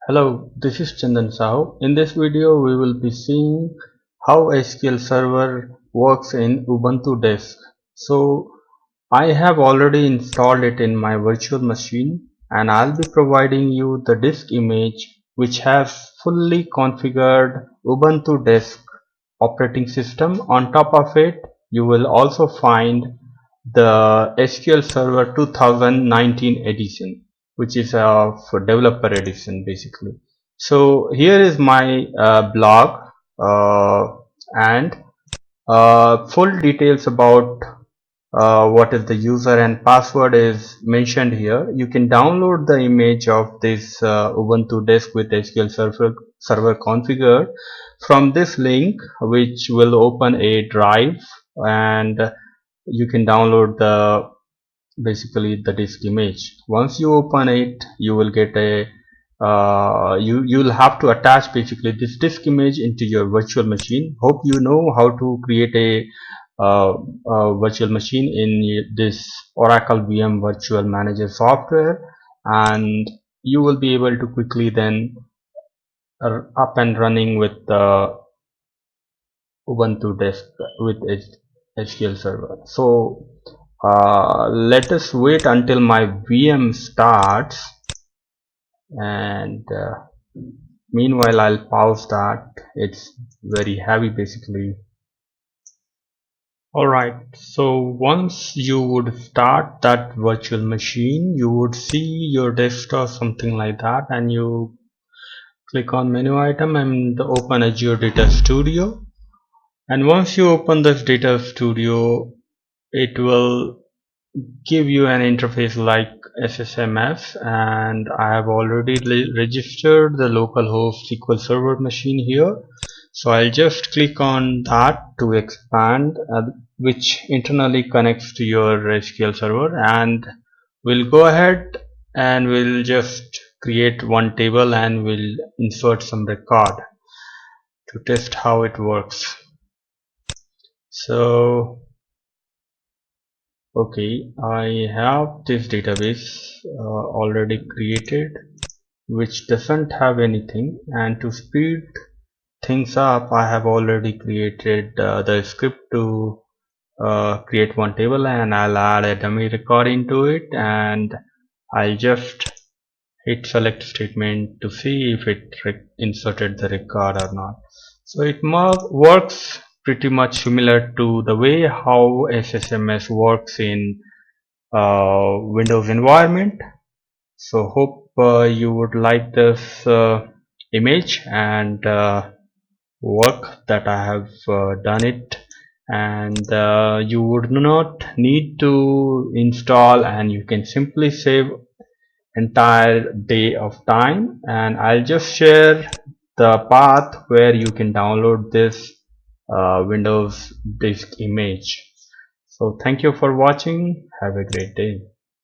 Hello, this is Chandan Sahu. In this video, we will be seeing how SQL Server works in Ubuntu Desk. So, I have already installed it in my virtual machine and I'll be providing you the disk image which has fully configured Ubuntu Desk operating system. On top of it, you will also find the SQL Server 2019 edition, which is for developer edition basically. So here is my blog and full details about what is the user and password is mentioned here. You can download the image of this Ubuntu Desk with SQL Server configured from this link, which will open a drive, and you can download the basically the disk image. Once you open it, you will get a you'll have to attach basically this disk image into your virtual machine. Hope you know how to create a virtual machine in this Oracle VM Virtual Manager software, and you will be able to quickly then up and running with the Ubuntu Desk with SQL Server. So let us wait until my VM starts, and meanwhile I'll pause that. It's very heavy basically. Alright, so once you would start that virtual machine, you would see your desktop something like that, and you click on menu item and open Azure Data Studio. And once you open this Data Studio, it will give you an interface like SSMS, and I have already registered the localhost SQL Server machine here. So I'll just click on that to expand, which internally connects to your SQL Server, and we'll go ahead and we'll just create one table and we'll insert some record to test how it works. So okay, I have this database already created which doesn't have anything, and to speed things up I have already created the script to create one table, and I'll add a dummy record into it, and I'll just hit select statement to see if it inserted the record or not. So it works pretty much similar to the way how SSMS works in Windows environment. So hope you would like this image and work that I have done it, and you would not need to install, and you can simply save entire day of time. And I'll just share the path where you can download this Windows disk image. So thank you for watching. Have a great day.